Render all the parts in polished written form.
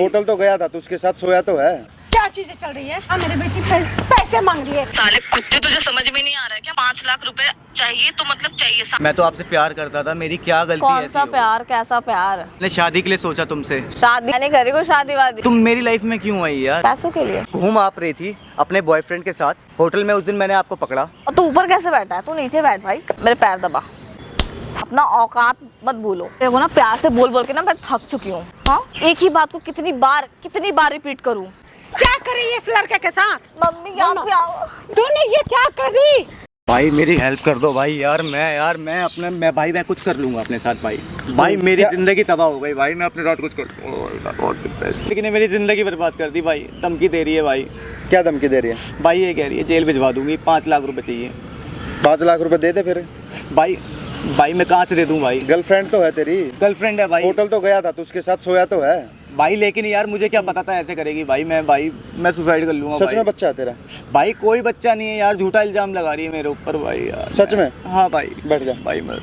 Hotel तो गया था तो उसके साथ सोया तो है। क्या चीजें चल रही है? मेरी बेटी पैसे मांग रही है। साले कुत्ते, तुझे समझ में नहीं आ रहा है क्या? 5 लाख रुपए चाहिए तो मतलब चाहिए। मैं तो आपसे प्यार करता था, मेरी क्या गलती है? कौन सा प्यार, कैसा प्यार? मैंने शादी के लिए सोचा तुमसे। शादी नहीं करी, कोई शादी वादी? तुम मेरी लाइफ में क्यों आई यार? पैसों के लिए। घूम आप रही थी अपने बॉयफ्रेंड के साथ होटल में, उस दिन मैंने आपको पकड़ा। और तू ऊपर कैसे बैठा है? तू नीचे बैठ भाई, मेरे पैर दबा। अपना औकात मत भूलो। देखो ना, प्यार से बोल बोल के ना मैं थक चुकी हूँ। हाँ, एक ही बात को कितनी बार रिपीट करूँ? क्या करी इस लड़के के साथ? मम्मी क्या तूने ये क्या करी? भाई मेरी हेल्प कर दो भाई। मैं भाई मैं कुछ कर लूंगा अपने साथ भाई मेरी जिंदगी तबाह हो गई भाई, मैं अपने साथ कुछ कर लेकिन ये मेरी जिंदगी बर्बाद कर दी भाई। धमकी दे रही है भाई। क्या धमकी दे रही है? भाई ये कह रही है जेल भिजवा दूंगी, 5 लाख रुपए चाहिए। 5 लाख रुपए दे दे फिर। भाई मैं कहाँ से दे दूं भाई? गर्लफ्रेंड तो है तेरी। गर्लफ्रेंड है भाई। होटल तो गया था तो उसके साथ सोया तो है भाई, लेकिन यार मुझे क्या पता था ऐसे करेगी भाई। मैं सुसाइड कर लूंगा। सच में बच्चा है तेरा? भाई कोई बच्चा नहीं है यार, झूठा इल्जाम लगा रही है मेरे ऊपर भाई यार। सच में? हाँ भाई। बैठ जा भाई मैं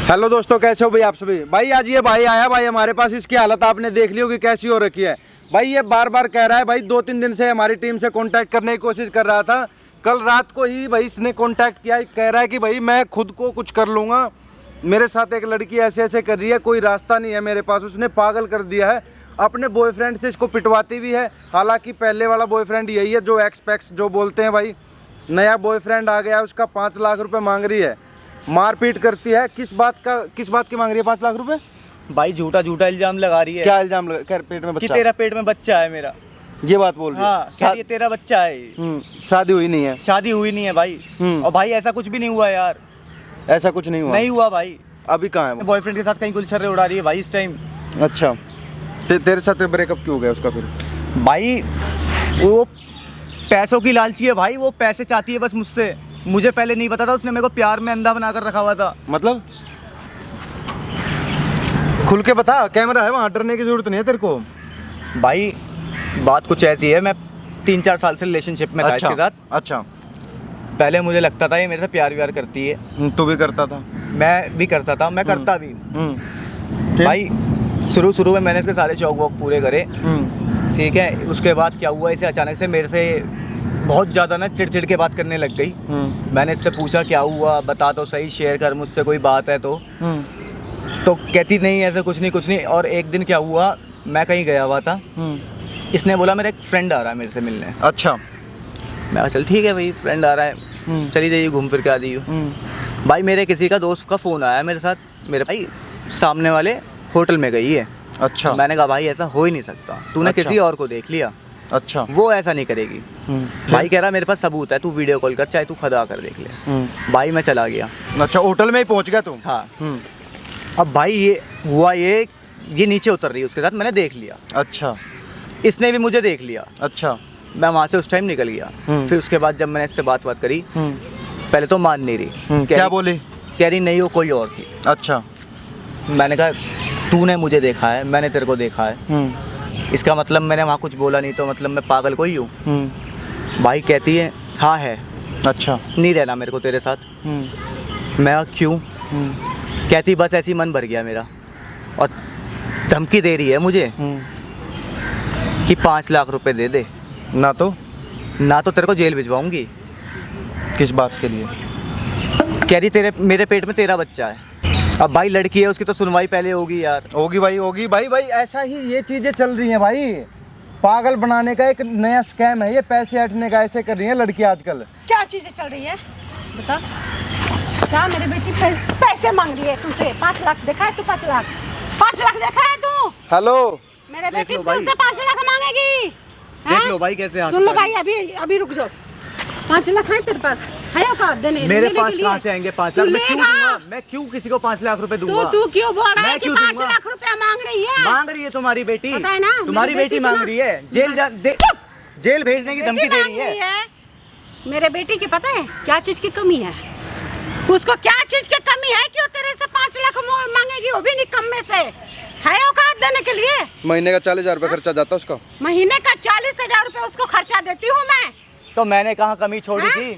हेलो दोस्तों, कैसे हो भाई आप सभी? भाई आज ये भाई आया भाई हमारे पास। इसकी हालत आपने देख ली होगी कैसी हो रखी है भाई। ये बार बार कह रहा है भाई, 2-3 दिन से हमारी टीम से कांटेक्ट करने की कोशिश कर रहा था। कल रात को ही भाई इसने कांटेक्ट किया, कह रहा है कि भाई मैं खुद को कुछ कर लूँगा, मेरे साथ एक लड़की ऐसे ऐसे कर रही है, कोई रास्ता नहीं है मेरे पास। उसने पागल कर दिया है। अपने बॉयफ्रेंड से इसको पिटवाती भी है। हालांकि पहले वाला बॉयफ्रेंड यही है जो एक्सपेक्स जो बोलते हैं भाई। नया बॉयफ्रेंड आ गया है, उसका 5 लाख रुपए मांग रही है, मारपीट करती है। किस बात की मांग रही है 5 लाख रुपए? भाई झूठा इल्जाम लगा रही है। क्या इल्जाम लगा? क्या पेट में कि बच्चा? तेरा पेट में बच्चा है मेरा। ये बात बोल रही है? हाँ, कह रही है तेरा बच्चा है। शादी हुई नहीं है? शादी हुई नहीं है भाई। और भाई ऐसा कुछ भी नहीं हुआ यार। ऐसा कुछ नहीं हुआ? नहीं हुआ भाई। अभी कहाँ है? बॉयफ्रेंड के साथ कहीं गुलछर्रे उड़ा रही है भाई इस टाइम। अच्छा, तेरे साथ ब्रेकअप क्यों हो गया उसका फिर? भाई वो पैसों की लालची है भाई, वो पैसे चाहती है बस मुझसे। मुझे पहले नहीं पता था, उसने मेरे को प्यार में अंधा बनाकर रखा हुआ था। मतलब खुल के बता, कैमरा है वहाँ, डरने की जरूरत नहीं है तेरे को। भाई बात कुछ ऐसी है, मैं 3-4 साल से रिलेशनशिप में था इसके साथ। अच्छा। पहले मुझे लगता था ये मेरे से प्यार व्यार करती है। तू भी करता था? मैं भी करता था, मैं करता भी। भाई शुरू में मैंने इसके सारे शौक वौक पूरे करे, ठीक है। उसके बाद क्या हुआ, इसे अचानक से मेरे से बहुत ज़्यादा ना चिड़चिड़ के बात करने लग गई। मैंने इससे पूछा क्या हुआ, बता तो सही, शेयर कर मुझसे, कोई बात है तो कहती नहीं ऐसा कुछ नहीं। और एक दिन क्या हुआ, मैं कहीं गया हुआ था, इसने बोला मेरा एक फ्रेंड आ रहा है मेरे से मिलने। अच्छा। मैं चल ठीक है भाई, फ्रेंड आ रहा है, चली जाइए घूम फिर के आ जाइए। भाई मेरे किसी का दोस्त का फ़ोन आया मेरे साथ, मेरे भाई सामने वाले होटल में गई है। अच्छा। मैंने कहा भाई ऐसा हो ही नहीं सकता, तूने अच्छा। किसी और को देख लिया। अच्छा। वो ऐसा नहीं करेगी। भाई कह रहा मेरे पास सबूत है, तू वीडियो कॉल कर, चाहे तू खुद आकर देख ले। भाई मैं चला गया। अच्छा, होटल में ही पहुंच गया तू? हाँ। अब भाई ये हुआ, ये नीचे उतर रही है उसके साथ, मैंने देख लिया। अच्छा। इसने भी मुझे देख लिया। अच्छा। मैं वहाँ से उस टाइम निकल गया। फिर उसके बाद जब मैंने इससे बात करी, पहले तो मान नहीं रही। क्या बोली? कह रही नहीं, वो कोई और थी। अच्छा। मैंने कहा तूने मुझे देखा है, मैंने तेरे को देखा है, इसका मतलब मैंने वहाँ कुछ बोला नहीं तो मतलब मैं पागल कोई हूँ? भाई कहती है हाँ है। अच्छा। नहीं रहना मेरे को तेरे साथ। मैं क्यों? कहती बस ऐसे ही मन भर गया मेरा। और धमकी दे रही है मुझे कि 5 लाख रुपए दे दे, ना तो तेरे को जेल भिजवाऊंगी। किस बात के लिए? कह रही मेरे पेट में तेरा बच्चा है। अब भाई लड़की है, उसकी तो सुनवाई पहले होगी यार। होगी भाई ऐसा ही ये चीजें चल रही हैं भाई। पागल बनाने का एक नया स्कैम है ये, पैसे हटने का। ऐसे कर रही है लड़की आजकल। क्या चीजें चल रही है बता? क्या मेरी बेटी पैसे मांग रही है तुमसे? 5 लाख देखा है तू? 5 लाख देखा है तू? हेलो, मेरे बेटी लो भाई। तुमसे 5 लाख मांगेगी। देख लो भाई कैसे हाथ सुन लो उठा भाई, अभी रुक जाओ। 5 लाख है तेरे पास? है औकात देने? मेरे लेने पास के लिए? कहाँ से आएंगे 5 तू लाख? मैं क्यों लेगा? दूंगा? मैं क्यों किसी को 5 लाख रुपए दूंगा? तू क्यों बोल रहा है मैं कि क्यों 5 दूंगा? लाख रुपया मांग रही है? मांग रही है तुम्हारी बेटी। पता है ना, तुम्हारी मेरी बेटी बेटी मांग तो रही है। जेल भेजने की धमकी दे रही है। मेरे बेटी की पता है क्या चीज की कमी है? उसको क्या चीज की कमी है कि वो तेरे से 5 लाख मांगेगी, वो भी निकम्मे से? है औकात देने के लिए? महीने का 40,000 रुपये खर्चा जाता है उसका। महीने का 40,000 रुपये उसको खर्चा देती हूँ मैं। तो मैंने कहाँ कमी छोड़ी थी?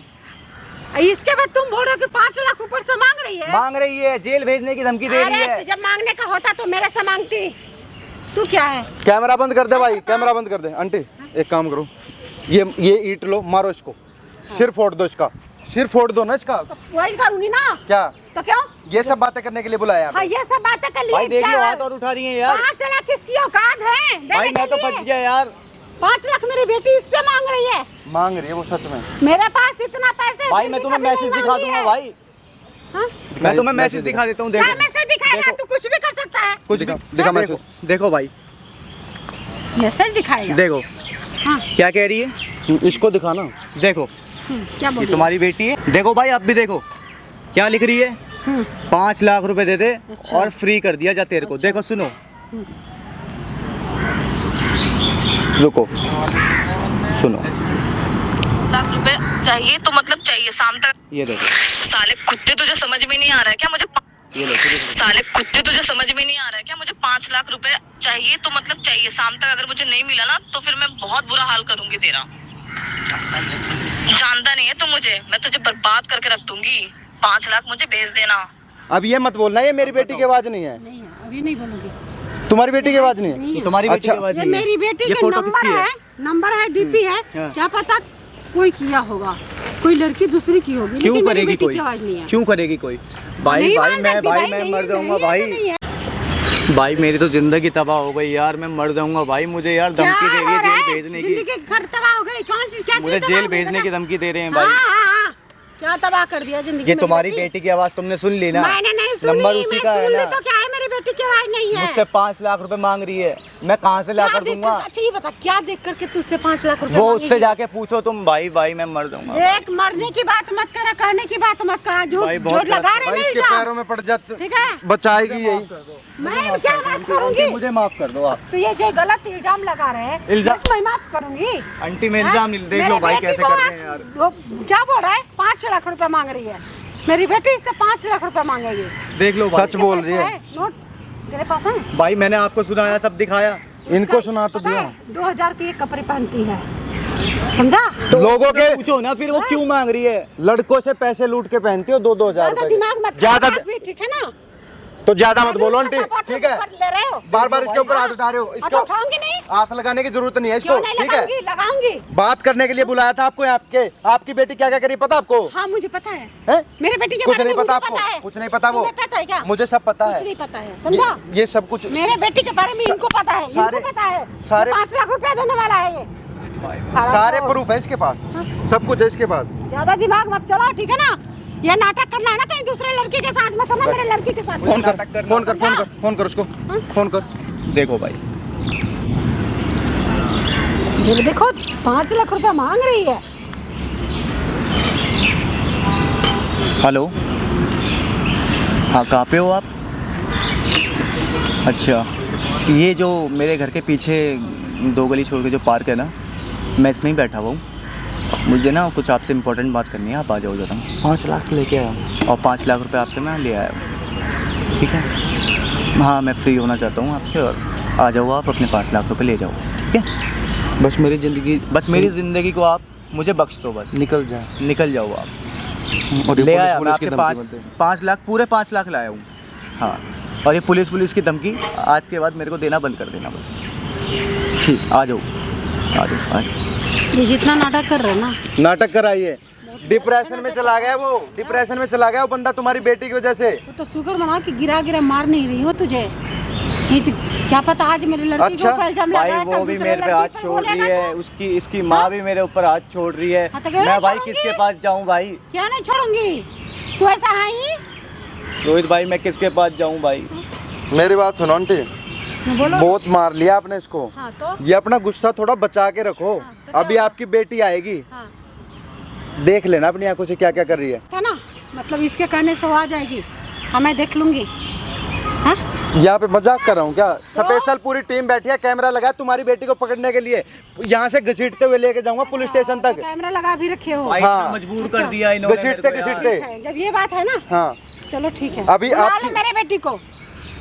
इसके बाद तुम बोल रहे हो कि 5 लाख ऊपर से मांग रही है? मांग रही है, जेल भेजने की धमकी दे रही अरे है। जब मांगने का होता तो मेरे से मांगती। तू क्या है? कैमरा बंद कर दे भाई, कैमरा बंद कर दे। आंटी एक काम करो, ये ईंट लो, मारो इसको, सिर फोड़ दो इसका, सिर फोड़ दो ना इसका। वही करूंगी ना। क्या? तो क्यों? ये सब बातें करने के लिए बुलाया हाँ, ये सब बातें कर लिए। भाई देख लो, हाथ और उठा रही है यार। 5 लाख किसकी औकात है? भाई मैं तो फंस गया यार। 5 लाख मेरी बेटी इससे मांग रही है। मांग रही है वो सच में। मेरे पास इतना पैसे भाई मैं तुम्हें मैसेज दिखा दूंगा भाई। हाँ? मैं तुम्हें मैसेज दिखा देता हूँ। क्या देखो मैसेज दिखाएगा? तू कुछ भी कर सकता है। कुछ दिखा, भी दिखा मैसेज। देखो भाई, मैसेज दिखाएगा। देखो हाँ। क्या कह रही है, इसको दिखाना। देखो क्या बोल ये रही है? तुम्हारी बेटी है। देखो भाई आप भी देखो क्या लिख रही है। 5 लाख रुपए दे दे अच्छा। और फ्री कर दिया जा तेरे को। देखो सुनो, रुको सुनो, लाख रुपए चाहिए तो मतलब चाहिए शाम तक। ये देखो, साले कुत्ते तुझे समझ में नहीं आ रहा है क्या मुझे ये देखो। साले कुत्ते तुझे समझ में नहीं आ रहा है क्या मुझे 5 लाख रुपए चाहिए तो मतलब चाहिए शाम तक। अगर मुझे नहीं मिला ना तो फिर मैं बहुत बुरा हाल करूंगी तेरा। जानता नहीं है तू मुझे, मैं तुझे बर्बाद करके रख दूंगी। 5 लाख मुझे भेज देना। अब ये मत बोलना ये मेरी बेटी की आवाज नहीं है। नहीं, अभी नहीं बोलूंगी। तुम्हारी बेटी की आवाज नहीं है? ये तुम्हारी बेटी अच्छा। की आवाज ये नहीं है। मेरी बेटी ये के फोटो नंबर किसकी है, नंबर है, डीपी है। हाँ। क्या पता कोई किया होगा, कोई लड़की दूसरी की होगी। क्यों लेकिन मेरी करेगी बेटी कोई? की आवाज नहीं है। क्यों करेगी कोई? भाई नहीं भाई मान मैं सकती, भाई मैं नहीं, मर जाऊंगा नहीं, भाई। ये तो नहीं है। भाई मेरी तो जिंदगी तबाह हो गई यार, मैं मर जाऊंगा भाई। मुझे यार क्या धमकी दे रही हो है रहा जेल है? भेजने की। जिंदगी घर तबाह हो गई। कौन सी क्या चीज़ मुझे तबाह जेल हो गई? भेजने की धमकी दे रहे हैं हाँ, भाई। हाँ, हाँ। क्या तबाह कर दिया जिंदगी ये मेरी तुम्हारी बेटी? बेटी की आवाज तुमने सुन ली ना? मैंने नहीं सुनी। नंबर उसी मैं का है सुन ली ना? तो क्या है, मेरी बेटी की आवाज नहीं है। मुझसे 5 लाख रुपए मांग रही है, मैं कहाँ से ला कर दूंगा? अच्छा ये बता, क्या देख करके तुझसे 5 लाख रुपए वो मांगेगी? उससे जाके पूछो तुम। भाई भाई मैं मर जाऊंगा। देख, मरने की बात मत करा, कहने की बात मत करा। झूठ भाई, बहुत झूठ लगा रहे भाई नहीं इसके जा। पैरों में पड़ जाते, ठीक है, बचाएगी यही। मैं क्या बात करूंगी? मुझे माफ कर दो आप। तो ये जो गलत इल्जाम लगा रहे हैं, इल्जाम- मैं माफ करूंगी। आंटी मैं इल्जाम देख लो मेरी भाई बेटी कैसे को कर रहे हैं यार। वो क्या बोल रहा है? 5 लाख रुपए मांग रही है मेरी बेटी, इससे 5 लाख रुपए मांगेगी। देख लो भाई। सच बोल रही है। नोट तेरे पास है? भाई मैंने आपको सुनाया, सब दिखाया। इनको सुना तो पता दिया। है, 2000 की एक कपड़े पहनती है, समझा? लोगों के पूछो ना फिर वो क्यों मांग रही है। लड़कों से पैसे लूट के पहनती हो 2-2 हजार ज्यादा रुपए दिमाग मत ज्यादा खराब भी, ठीक है ना? तो ज्यादा मत बोलो उसका आंटी, support ठीक है? कर ले रहे हो। बार बार इसके ऊपर हाथ उठा रहे हो। अच्छा, इसको उठाऊंगी नहीं? हाथ लगाने की जरूरत नहीं है इसको, क्यों नहीं ठीक है? लगाऊंगी? लगाऊंगी। बात करने के लिए बुलाया था आपको। आपकी बेटी क्या क्या करी पता आपको? हाँ, मुझे पता है। हैं? मेरे बेटी के कुछ बारे नहीं में पता मुझे आपको? पता है। कुछ नहीं पता वो? तुम्हें पता है क्या? मुझे सब पता कुछ है। नहीं पता है, समझा? ये सब कुछ मेरे बेटी के बारे में इनको पता है, सारे- इनको पता है। सारे- 5 लाख रुपया देने वाला है ये। सारे खराब प्रूफ है इसके पास, सब कुछ है इसके पास। ज्यादा दिमाग मत चलाओ, ठीक है ना? ये नाटक करना है ना कहीं दूसरे लड़के के साथ मत करना, मेरे लड़की के साथ। फोन कर, नाटक करना, फोन कर, फोन कर, फोन कर उसको, फोन कर। देखो भाई, ये देखो 5 लाख रुपया मांग रही है। हेलो, हाँ कहाँ पे हो आप? अच्छा, ये जो मेरे घर के पीछे 2 गली छोड़ के जो पार्क है ना, मैं इसमें ही बैठा हुआ हूँ। मुझे ना कुछ आपसे इम्पोर्टेंट बात करनी है, आप आ जाओ ज़रा। 5 लाख लेके आया और 5 लाख रुपए आपके मैं ले आया हूँ, ठीक है? हाँ मैं फ्री होना चाहता हूँ आपसे, और आ जाओ आप अपने 5 लाख रुपए ले जाओ, ठीक है? बस मेरी जिंदगी, बस मेरी ज़िंदगी को आप मुझे बख्श दो, बस निकल जाए। निकल जाओ आप। और ये ले पुलिस- आया मैं पुलिस की आपके धमकी बोलते हैं। 5 लाख, पूरे 5 लाख लाया हूँ। हाँ, और ये पुलिस की धमकी आज के बाद मेरे को देना बंद कर देना बस। ठीक, आ जाओ आ जाओ आ जाओ। ये जितना नाटक कर रहे हैं ना, नाटक कराइए। डिप्रेशन में चला गया वो, डिप्रेशन में चला गया वो बंदा तुम्हारी बेटी की वजह से। वो तो शुक्र मना कि गिरा मार नहीं रही हो तुझे। नहीं तो क्या पता आज मेरी लड़की अच्छा, के ऊपर इल्जाम भाई लगाया, वो कल भी दूसरे मेरे पे लड़की हाथ पर छोड़ रही बोलेगा है, तो। उसकी इसकी माँ भी मेरे ऊपर हाथ छोड़ रही है। हाँ, तो क्यों मैं नहीं भाई छोड़ूंगी? किसके पास जाऊँ भाई? क्या नहीं छोड़ूंगी? तू ऐसा है ही? रोहित भाई मैं किसके पास जाऊँ भाई? मेरी बात सुनो आंटी, बोलो। बहुत मार लिया आपने इसको। हाँ तो? ये अपना गुस्सा थोड़ा बचा के रखो। हाँ, तो क्या अभी हुआ? आपकी बेटी आएगी, हाँ, देख लेना अपनी आंखों से क्या क्या कर रही है। था ना, मतलब इसके कहने से वो आ जाएगी। हाँ, मैं देख लूंगी। हाँ? यहाँ पे मजाक कर रहा हूँ क्या? स्पेशल पूरी टीम बैठी है, कैमरा लगा तुम्हारी बेटी को पकड़ने के लिए। यहाँ से घसीटते हुए लेके जाऊंगा पुलिस स्टेशन तो तक। कैमरा लगा भी रखे हो। भाई हाँ। इतना मजबूर कर दिया इन्होंने मेरे घसीटते को यार। घसीटते। ठीक है, जब ये बात है ना, हाँ, चलो ठीक है। अभी बुला आपकी- लो मेरे बेटी को।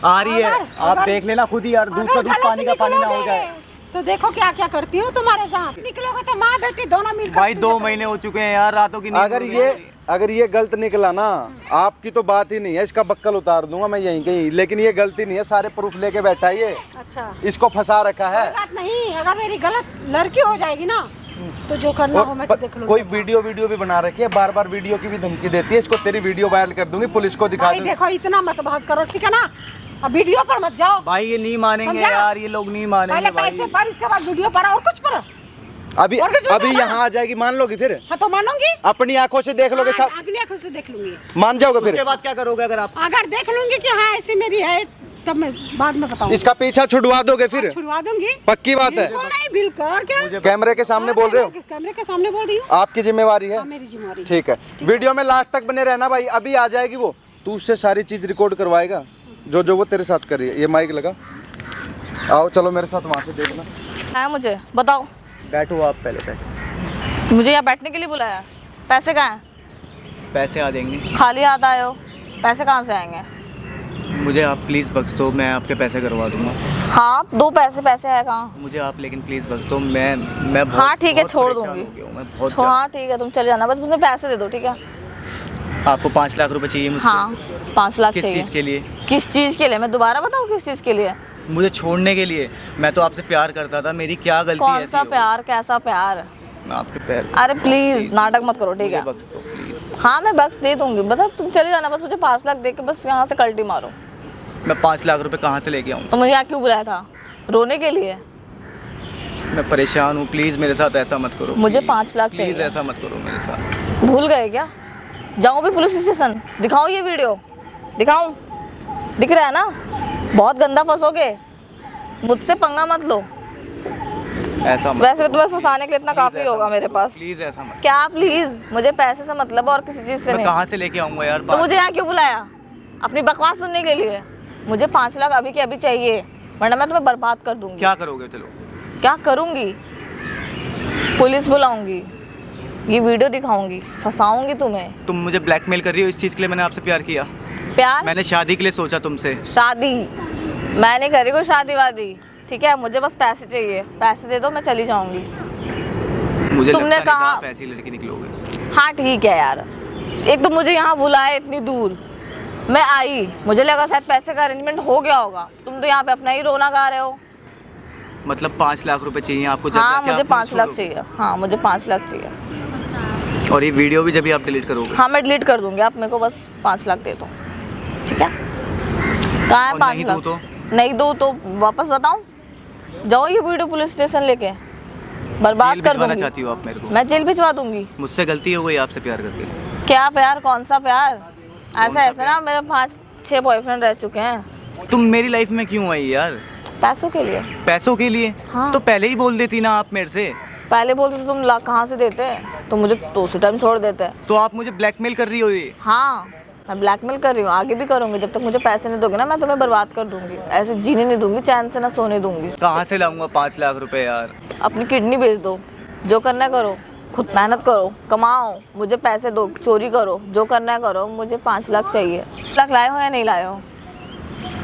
आ रही है, आप अगर- देख लेना खुद ही यार, दूध का अगर दूध गलत पानी का पानी ना हो निकलोगे, जाए। तो देखो क्या क्या करती हूँ तुम्हारे साथ। निकलोगे तो माँ बेटी दोनों मिलकर भाई तुझे 2 करेंगे। महीने हो चुके हैं यार, रातों की नींद अगर उड़ ये गई। अगर ये गलत निकला ना, आपकी तो बात ही नहीं है, इसका बक्कल उतार दूंगा मैं यहीं कहीं। लेकिन ये गलती नहीं है, सारे प्रूफ लेके बैठा है ये, अच्छा इसको फंसा रखा है। कोई बात नहीं, अगर मेरी गलत लड़की हो जाएगी ना तो जो करना हो मैं तो देख लूंगी। कोई वीडियो भी बना रखी है, बार बार वीडियो की भी धमकी देती है, इसको तेरी वीडियो वायरल कर दूंगी, पुलिस को दिखा भाई दूंगी। देखो इतना मत बहस करो, ठीक है ना? अब वीडियो पर मत जाओ भाई ये नहीं मानेंगे समझा? यार, ये लोग नहीं मानेंगे पहले भाई। पैसे पर, इसके बाद वीडियो पर और कुछ पर। अभी और कुछ अभी होता है यहाँ आ जाएगी, मान लोगी फिर? हाँ तो मानूंगी, अपनी आंखों से देख लोगे सब, अगली आंखों से देख लूंगी। मान जाओगे फिर? उसके बाद क्या करोगे अगर आप? अगर देख लूंगी कि हाँ ऐसी मेरी है, तब मैं बाद में बताऊंगी। इसका पीछा छुड़वा दोगे फिर? छुड़वा दूंगी, पक्की बात है? बिल्कुल नहीं, बिल्कुल। और क्या कैमरे के सामने बोल रहे हो? कैमरे के सामने बोल रही हूँ, आपकी जिम्मेवारी है, हाँ, मेरी जिम्मेवारी। ठीक है। वीडियो में लास्ट तक बने रहना भाई, अभी आ जाएगी वो, तू उससे सारी चीज रिकॉर्ड करवाएगा जो जो वो तेरे साथ कर रही है। ये माइक लगा, आओ चलो मेरे साथ वहाँ से देखना। है मुझे बताओ, बैठो आप पहले से। मुझे यहाँ बैठने के लिए बुलाया? पैसे कहाँ हैं? पैसे आ जाएंगे। खाली हाथ आए हो, पैसे कहाँ से आएंगे? मुझे आप प्लीज़ बख्श दो, मैं आपके पैसे करवा दूंगा। हाँ दो पैसे, पैसे है कहाँ? मुझे आप लेकिन प्लीज़ बख्श दो, मैं बहुत, हाँ ठीक है, बहुत छोड़ परेशान दूंगी। हो गया हूँ मैं बहुत हाँ ठीक है, तुम चले जाना, बस मुझे पैसे दे दो, ठीक है? आपको 5 लाख रुपए चाहिए मुझसे? हाँ 5 लाख किस चाहिए। चीज़ के लिए? किस चीज़ के लिए? मैं दोबारा बताऊँ किस चीज़ के लिए? मुझे छोड़ने के लिए। मैं तो आपसे प्यार करता था, मेरी क्या गलती कौन ऐसी सा हो? प्यार, कैसा प्यार? मैं आपके पैर, अरे प्लीज नाटक मत करो, ठीक मुझे है? बख्श दो प्लीज़। हाँ मैं बख्श दे दूंगी, बता तुम चले जाना, बस मुझे 5 लाख दे के बस यहाँ से कल्टी मारो। मैं 5 लाख रुपए कहाँ से लेके आऊँ? तो मुझे यहाँ क्यों बुलाया था? रोने के लिए? मैं परेशान हूँ, प्लीज़ मेरे साथ ऐसा मत करो। मुझे प्लीज़। 5 लाख प्लीज़ चाहिए। ऐसा मत करो मेरे साथ। भूल गए क्या? जाऊँ भी पुलिस स्टेशन, दिखाऊँ ये वीडियो? दिखाऊँ? दिख रहा है ना? बहुत गंदा फंसोगे, मुझसे पंगा मत लो। ऐसा मत वैसे भी करो। तुम्हें फंसाने के लिए इतना प्लीज़ काफी ऐसा होगा मत मेरे करो। पास। प्लीज़ ऐसा मत। क्या प्लीज? मुझे पैसे से मतलब है और किसी चीज से मैं नहीं। कहाँ से लेके आऊँगा यार? तो मुझे यहाँ क्यों बुलाया? अपनी बकवास सुनने के लिए? मुझे 5 लाख अभी के अभी चाहिए, वरना मैं तुम्हें बर्बाद कर दूंगी। क्या करोगे? चलो क्या करूंगी? पुलिस बुलाऊंगी, ये वीडियो दिखाऊंगी, फंसाऊंगी तुम्हें। तुम मुझे ब्लैकमेल कर रही हो इस चीज़ के लिए? मैंने आपसे प्यार किया, प्यार? मैंने शादी के लिए सोचा तुमसे। शादी मैं नहीं करी कोई शादी वादी, ठीक है? मुझे बस पैसे चाहिए, पैसे दे दो, मैं चली जाऊंगी। मुझे तुमने लगता नहीं कहा- था आप ऐसी लड़की निकलोगे। हाँ ठीक है यार, एक तो मुझे यहाँ बुलाए इतनी दूर, मैं आई, मुझे लगा शायद पैसे का अरेंजमेंट हो गया होगा, तुम तो यहाँ पे अपना ही रोना गा रहे हो। मतलब 5 लाख रुपए चाहिए आपको? जब हाँ जाके मुझे आप 5 लाख छोड़ोगे। चाहिए, हाँ मुझे 5 लाख चाहिए। और ये वीडियो भी जब भी आप डिलीट करोगे? हाँ मैं डिलीट कर दूंगी, आप मेरे को बस 5 लाख दे दो, ठीक है? कहाँ है और 5 नहीं लाख? दूँ तो? नहीं दो तो वापस बताऊँ? जाओ ये वीडियो पुलिस स्टेशन लेके, बर्बाद जेल कर भिजवाना दूंगी। चाहती हो आप मेरे को? मैं जेल भिजवा दूंगी। मुझसे गलती हो गई आपसे प्यार करके। क्या प्यार? कौन सा प्यार? ऐसा ऐसा ना, मेरे 5-6 बॉयफ्रेंड रह चुके हैं। तुम मेरी लाइफ में क्यों आई यार? पैसों के लिए। पैसों के लिए? हाँ। तो पहले ही बोल देती ना आप मेरे से। पहले बोलते तो तुम लाख कहाँ से देते, तो मुझे तो उसी टाइम छोड़ देते। तो आप मुझे ब्लैकमेल कर रही हो ये? हाँ मैं ब्लैकमेल कर रही हूँ, आगे भी करूँगी, जब तक मुझे पैसे नहीं दोगे ना मैं तुम्हें बर्बाद कर दूंगी, ऐसे जीने नहीं दूंगी, चैन से ना सोने दूंगी। कहाँ से लाऊंगा 5 लाख रुपए यार? अपनी किडनी बेच दो, जो करना है करो, खुद मेहनत करो, कमाओ, मुझे पैसे दो, चोरी करो, जो करना है करो, मुझे 5 लाख चाहिए। 5 लाख लाए हो या नहीं लाए हो?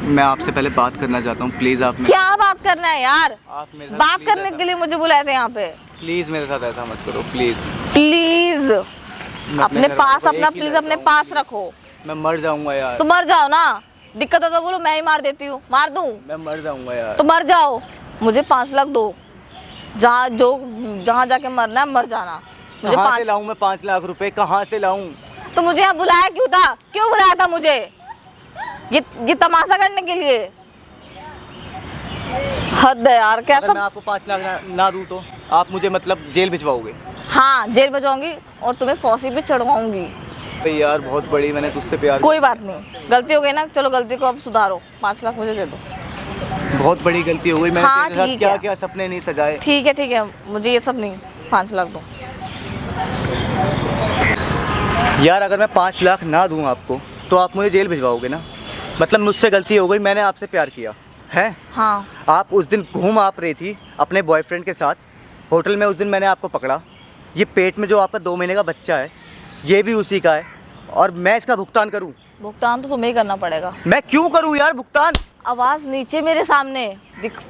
मैं आपसे पहले बात करना चाहता हूँ, प्लीज आप क्या बात करना है यार? आप मेरे साथ बात please करने ऐसा- के लिए मुझे बुलाए थे यहाँ पे? प्लीज मेरे साथ ऐसा मत करो प्लीज। प्लीज मैं अपने घर पास, वालों को अपना एक ही प्लीज रहता अपने हूँ। पास रखो। मैं मर जाऊंगा यार। तो मर जाओ ना, दिक्कत हो तो बोलो मैं ही मार देती हूँ, मार दूँ? मैं मर जाऊंगा यार। तो मर जाओ, मुझे 5 लाख दो, जहाँ जाके मरना है मर जाना। मुझे कहाँ से 5 लाऊं मैं 5 लाख रुपए? कहाँ से लाऊं? तो मुझे यहाँ बुलाया क्यों था? क्यों बुलाया था मुझे? ये तमाशा करने के लिए? हद है यार, क्या अगर मैं सब। आपको 5 लाख ना दूं तो आप मुझे मतलब जेल भिजवाओगे? हाँ जेल भिजवाऊंगी और तुम्हें फांसी पे चढ़वाऊंगी। तो यार बहुत बड़ी, मैंने तुझसे प्यार कोई बात नहीं, गलती हो गई ना, चलो गलती को अब सुधारो, 5 लाख मुझे दे दो। बहुत बड़ी गलती हो गई। मैंने हाँ, तेरे साथ ठीक क्या है। क्या सपने नहीं सजाए। ठीक है, मुझे ये सब नहीं, 5 लाख दो। यार अगर मैं 5 लाख ना दूं आपको तो आप मुझे जेल भिजवाओगे ना? मतलब मुझसे गलती हो गई, मैंने आपसे प्यार किया है। हाँ आप उस दिन घूम आप रही थी अपने बॉयफ्रेंड के साथ होटल में, उस दिन मैंने आपको पकड़ा। ये पेट में जो आपका 2 महीने का बच्चा है ये भी उसी का है, और मैं इसका भुगतान करूं? भुगतान तो तुम्हें ही करना पड़ेगा। मैं क्यों करूं यार भुगतान? आवाज़ नीचे मेरे सामने,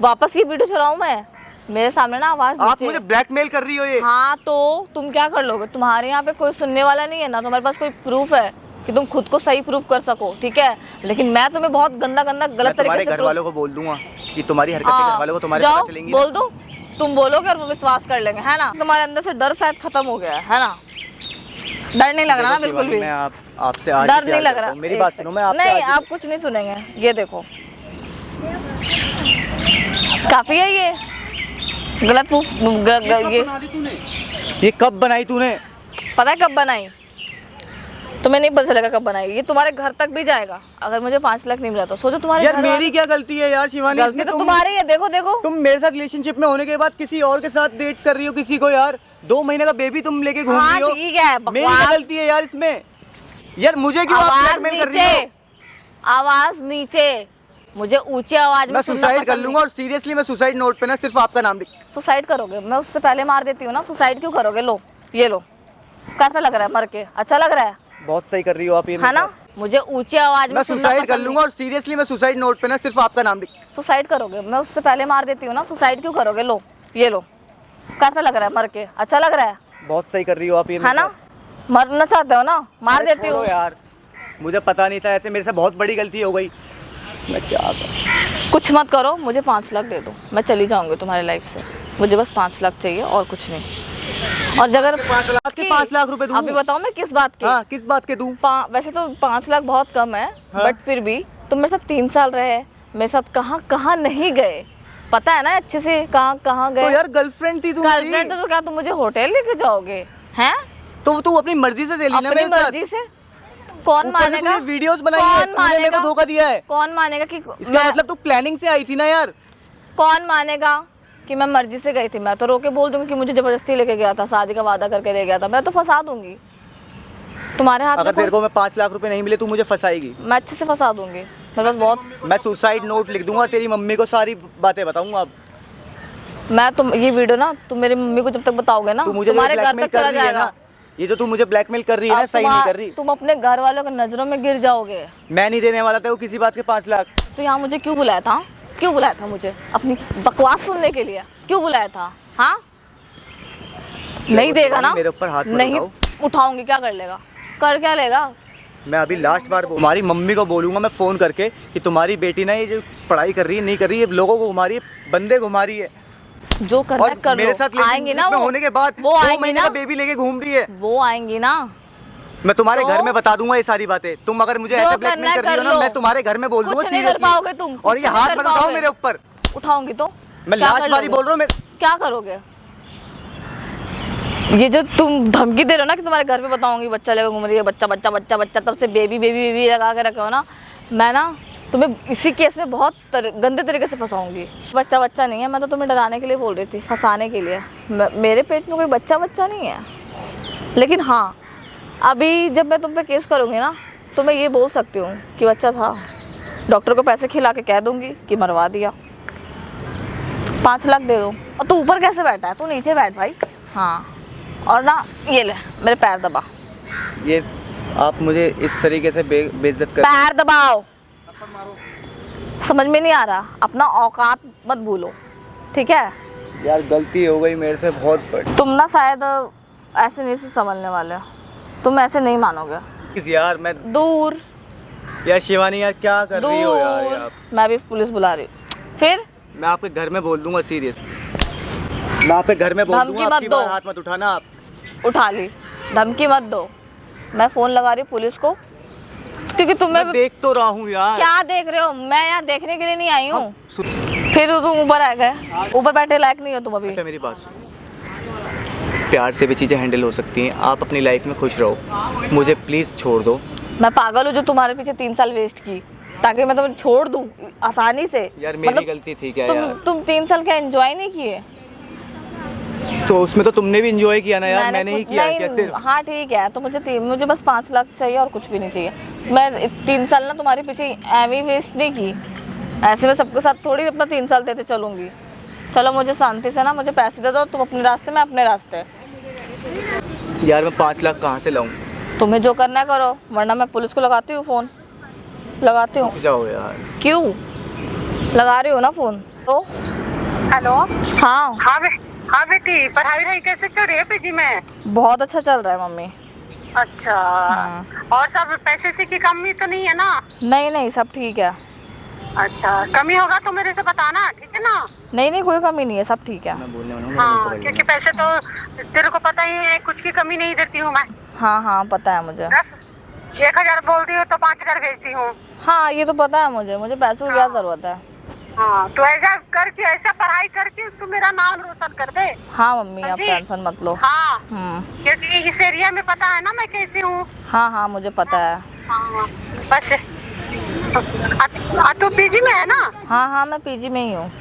वापस ये वीडियो चलाऊं मैं? मेरे सामने ना आवाज आप नीचे। मुझे ब्लैकमेल कर रही हो ये। हाँ तो तुम क्या कर लोगे? तुम्हारे यहाँ पे कोई सुनने वाला नहीं है ना, तुम्हारे पास कोई प्रूफ है कि तुम खुद को सही प्रूफ कर सको, ठीक है? लेकिन मैं तुम्हें बहुत गंदा गंदा गलत मैं तरीके तुम्हारे से घर वालों को बोल दूंगा कि तुम्हारी हरकतें घर वालों को तुम्हारे जाओ पता चलेंगी ना। बोल दो, तुम बोलोगे और वो विश्वास कर लेंगे, है ना? तुम्हारे अंदर से डर शायद खत्म हो गया है ना? डर नहीं लग रहा ना देखो बिल्कुल भी? शिवानी, मैं आपसे आज ही डर नहीं प्यार लग करता रहा? हूँ। मेरी बात सुनो, मैं आपसे नहीं, आज ही- आप कुछ नहीं सुनेंगे, ये देखो काफी है ये गलत प्रूफ। ये कब बनाई तूने? पता है कब बनाई? तुम्हें नहीं पता चलेगा कब बनाई। ये तुम्हारे घर तक भी जाएगा अगर मुझे 5 लाख नहीं मिला तो। सोचो तुम्हारे यार घर मेरी वाले- क्या गलती है यार शिवानी? गलती इसमें तो तुम्हारी है। देखो देखो तुम मेरे साथ रिलेशनशिप में होने के बाद किसी और के साथ डेट कर रही हो किसी को यार। 2 महीने का बेबी तुम लेके घूम हाँ रही हो। ठीक है, मेरी क्या बकवास। गलती है यार इसमें? यार मुझे क्यों आप आवाज ब्लैकमेल कर रही नीचे, हो? आवाज नीचे। मुझे ऊंची आवाज में मैं सुनना सुसाइड कर पसंद लूंगा और सीरियसली मैं सुसाइड नोट पे ना सिर्फ आपका नाम लिख। नहीं। सुसाइड करोगे? मैं उससे पहले मार देती हूँ ना। सुसाइड क्यों करोगे? लो ये लो, कैसा लग रहा है मर के? अच्छा लग रहा है बहुत सही कर रही हो आप ये। है ना? मुझे ऊंची आवाज में मैं सुनना सुसाइड कर पसंद लूंगा और सीरियसली मैं सुसाइड नोट पे ना सिर्फ आपका नाम लिख। नहीं। सुसाइड करोगे? मैं उससे पहले मार देती हूँ ना। सुसाइड क्यों करोगे? लो ये लो, कैसा लग रहा है मर के? अच्छा लग रहा है बहुत सही कर रही हो आप ये। है ना? मरना चाहते हो ना? मार अरे देती हूँ। छोड़ो यार, मुझे पता नहीं था ऐसे मेरे से बहुत बड़ी गलती हो गई। मैं क्या करूं? कुछ मत करो, मुझे 5 लाख दे दो, मैं चली जाऊंगी तुम्हारी लाइफ से। मुझे बस 5 लाख चाहिए और कुछ नहीं। और अगर 5 लाख के 5 लाख रुपए दूं? अभी बताओ मैं किस बात के? हाँ किस बात के दूं? वैसे तो 5 लाख बहुत कम है, हाँ? बट फिर भी तुम मेरे साथ 3 साल रहे, मेरे साथ कहाँ कहाँ नहीं गए, पता है ना अच्छे से कहाँ कहाँ तो गए। यार गर्लफ्रेंड थी तू मेरी। गर्लफ्रेंड तो क्या तुम मुझे होटल लेके जाओगे? हैं? तो तू अपनी मर्जी से चली ना अपनी मेरे साथ। मर्जी से? कौन ऊपर से मानेगा? तूने वीडियोस बनाई है, कौन तूने मेरे को मानेगा? धोखा दिया है। कौन मानेगा कि इसका मतलब तू प्लानिंग से आई थी ना यार। कौन मानेगा कि मैं मर्जी से गई थी? मैं तो रोके बोल दूंगी कि मुझे जबरदस्ती लेके गया था, शादी का वादा करके ले गया था। मैं तो फंसा दूंगी तुम्हारे हाथ अगर में। तेरे को मैं 5 लाख रुपए नहीं मिले तू मुझे फंसाएगी। मैं अच्छे से फंसा दूंगी। मेरे पास बहुत मैं सुसाइड नोट लिख दूंगा, तेरी मम्मी को सारी बातें बताऊंगा। अब मैं तुम ये वीडियो ना तुम मेरी मम्मी को जब तक बताओगे ना तू मुझे तुम्हारे घर ब्लैकमेल तक कर चला रही है जाएगा। ना, ये जो तू मुझे ब्लैकमेल कर रही है ना, अब सही नहीं कर रही। तुम अपने घर वालों की नजरों में गिर जाओगे। मैं नहीं देने वाला था वो किसी बात के 5 लाख। तो यहाँ मुझे क्यों बुलाया था? क्यों बुलाया था मुझे? अपनी बकवास सुनने के लिए क्यों बुलाया था? हाँ नहीं देगा ना? मेरे ऊपर हाथ मत नहीं उठाओ। उठाऊंगी। क्या कर लेगा? कर क्या लेगा? मैं अभी लास्ट बार तुम्हारी मम्मी को बोलूंगा मैं फ़ोन करके कि तुम्हारी बेटी ना ये जो पढ़ाई कर रही है नहीं कर रही है, लोगों को घुमा रही है, बंदे घुमा रही है। जो करना और है कर मेरे लो। साथ आएंगी ना में वो होने के बाद वो 2 आएंगी महीने ना का बेबी लेके घूम रही है। वो आएंगी ना। मैं तुम्हारे तो? घर में बता दूंगा ये सारी बातें। तुम अगर मुझे जो ऐसे करना ब्लैकमेल है कर रही हो कर ना, लो। मैं तुम्हारे घर में बोल दूंगा कुछ नहीं कर seriously। पाओगे तुम। और कुछ ये नहीं हाथ कर मत उठाओ पाओगे। मेरे ऊपर। उठाऊंगी तो मैं क्या लास्ट कर बारी लोगे? बोल रहा हूँ मैं। क्या करोगे? ये जो तुम धमकी दे रहे हो ना कि तुम्हारे घर पे बताऊंगी बच्चा लेकर घूम रही है, बच्चा बच्चा बच्चा बच्चा, तब से बेबी बेबी बेबी लगा के रखे हो ना, मैं ना तुम्हें इसी केस में बहुत गंदे तरीके से फंसाऊंगी। बच्चा बच्चा नहीं है, मैं तो तुम्हें डराने के लिए बोल रही थी, फंसाने के लिए। मेरे पेट में कोई बच्चा बच्चा नहीं है। लेकिन हाँ, अभी जब मैं तुम पे केस करूँगी ना तो मैं ये बोल सकती हूँ कि बच्चा था। डॉक्टर को पैसे खिला के कह दूँगी कि मरवा दिया। 5 लाख दे दो। और तू ऊपर कैसे बैठा है? तू नीचे बैठ भाई। हाँ, और ना ये ले मेरे पैर दबा। ये आप मुझे इस तरीके से बेइज्जत कर। पैर दबाओ। समझ में नहीं आ रहा? अपना औकात मत भूलो, ठीक है? यार गलती हो गई मेरे से बहुत बड़ी। तुम ना शायद ऐसे नहीं से संभलने वाले हो। तुम ऐसे नहीं मानोगे। यार मैं दूर यार शिवानी यार क्या कर रही हो यार दूर। आप? मैं भी पुलिस बुला रही हूँ। फिर मैं आपके घर में बोल दूंगा सीरियसली। मैं आपके घर में बोल धमकी दूंगा, मत आपकी दो। बार हाथ मत उठाना आप। उठा ली, धमकी मत दो। मैं फ़ोन लगा रही हूँ पुलिस को, क्योंकि तुम्हें मैं देख तो रहा हूँ यार। क्या देख रहे हो? मैं यहाँ देखने के लिए नहीं आई हूँ। सुन- फिर तुम ऊपर आ गए। ऊपर बैठे लायक नहीं हो तुम अभी। अच्छा मेरी बात सुन। प्यार से भी चीज़ें हैंडल हो सकती हैं। आप अपनी लाइफ में खुश रहो, मुझे प्लीज़ छोड़ दो। मैं पागल हूँ जो तुम्हारे पीछे 3 साल वेस्ट की ताकि मैं तुम्हें छोड़ दूँ आसानी से? यार मेरी गलती थी क्या यार? तुम 3 साल क्या एंजॉय नहीं किए? तो उसमें तो तुमने भी एंजॉय किया ना यार, मैंने ही कुछ- किया नहीं, क्या सिर्फ? हाँ ठीक है, तो मुझे बस 5 लाख चाहिए और कुछ भी नहीं चाहिए। मैं 3 साल ना तुम्हारे पीछे एवी वेस्ट नहीं की। ऐसे में सबके साथ थोड़ी अपना 3 साल देते चलूँगी। चलो मुझे शांति से ना मुझे पैसे दे दो, तुम अपने रास्ते में अपने रास्ते। यार मैं 5 लाख कहाँ से लाऊं? तुम्हें जो करना है करो, वरना मैं पुलिस को लगाती हूँ फ़ोन। लगाती हूँ। जाओ यार। क्यों लगा रही हो ना फ़ोन? तो हेलो। हाँ हाँ बेटी, पढ़ाई वढ़ाई कैसे चल रही है पीजी में? बहुत अच्छा चल रहा है मम्मी। अच्छा। और सब पैसे से की कमी तो नहीं है ना? नहीं नहीं, सब ठीक है। अच्छा, कमी होगा तो मेरे से बताना, ठीक है ना? नहीं नहीं, कोई कमी नहीं है, सब ठीक है। हाँ, क्योंकि पैसे तो तेरे को पता ही है, कुछ की कमी नहीं देती हूँ मैं। हाँ हाँ, पता है मुझे। 1000 बोलती हूँ तो 5000 भेजती हूँ। हाँ, ये तो पता है मुझे पैसों की क्या जरूरत है। हाँ, तो ऐसा करके, ऐसा पढ़ाई करके तू मेरा नाम रोशन कर दे। हाँ मम्मी, आप समझी? टेंशन मत लो। हाँ, क्योंकि इस एरिया में पता है ना मैं कैसी हूँ। हाँ हाँ, मुझे पता है। हाँ, बस तू पीजी में है ना? हाँ हाँ, मैं पीजी में ही हूँ।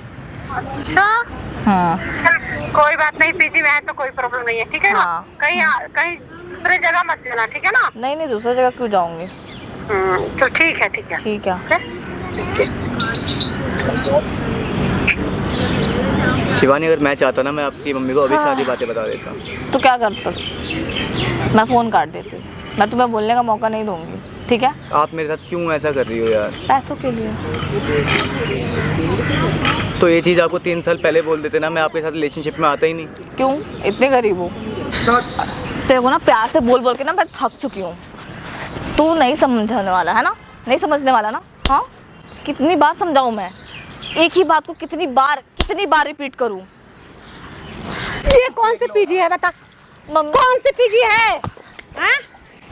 अच्छा, चल कोई बात नहीं, पीजी में है तो कोई प्रॉब्लम नहीं है, ठीक है ना? हाँ। कहीं दूसरे जगह मत जाना, ठीक है ना? नहीं नहीं, दूसरी जगह क्यों जाऊंगी। तो ठीक है, ठीक है। ठीक है। शिवानी, अगर मैं चाहता ना, मैं आपकी मम्मी को अभी सारी बातें बता देता। तो क्या करता, मैं फ़ोन काट देती। मैं तुम्हें बोलने का मौका नहीं दूंगी, ठीक है? आप मेरे साथ क्यों ऐसा कर रही हो यार? पैसों के लिए। तो ये चीज़ आपको 3 साल पहले बोल देते ना, मैं आपके साथ रिलेशनशिप में आता ही नहीं। क्यों इतने गरीब हो? तेरे को ना प्यार से बोल बोल के ना मैं थक चुकी हूँ। तू नहीं समझने वाला है ना, नहीं समझने वाला ना। हाँ, कितनी बार समझाऊँ मैं? एक ही बात को कितनी बार रिपीट करूँ? ये कौन सी पीजी है बता? मम्मी, कौन सी पीजी है? हाँ?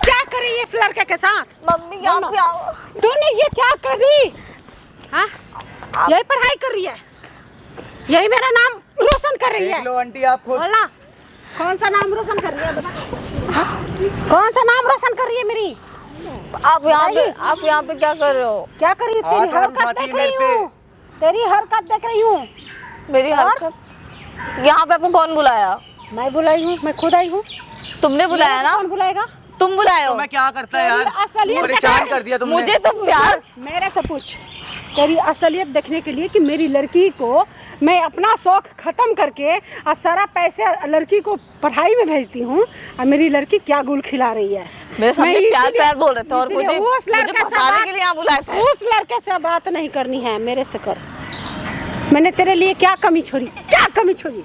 क्या कर रही है इस लड़के के साथ? मम्मी यहाँ पे आओ। तूने ये क्या कर दी? हाँ? यही पढ़ाई कर रही है, यही मेरा नाम रोशन कर रही है। देख लो आंटी, आप खुद। बोला, कौन सा नाम रोशन कर रही है बता? हाँ? कौन सा नाम रोशन कर रही है मेरी? आप यहाँ पे क्या कर रहे हो? क्या कर रही है? तेरी हाथ हरकत उठाती देख है रही मेरे हूँ, तेरी हरकत देख रही हूँ। मेरी हरकत? यहाँ पे आपको कौन बुलाया? मैं बुलाई हूँ, मैं खुद आई हूँ। तुमने बुलाया ना? कौन बुलाएगा? तुम बुलाए हो। तो मैं क्या करता है यार? असलियत परेशान कर दिया तुमने। मुझे तो प्यार। मेरे से पूछ, तेरी असलियत देखने के लिए कि मेरी लड़की को मैं अपना शौक खत्म करके और सारा पैसे लड़की को पढ़ाई में भेजती हूँ, और मेरी लड़की क्या गुल खिला रही है। मेरे सामने मैं प्यार इसीलिए- प्यार बोल रहे थे और इसीलिए उस लड़के से फंसाने बात- के लिए यहाँ बुलाया था। उस लड़के से बात नहीं करनी है, मेरे से कर। मैंने तेरे लिए क्या कमी छोड़ी? क्या कमी छोड़ी?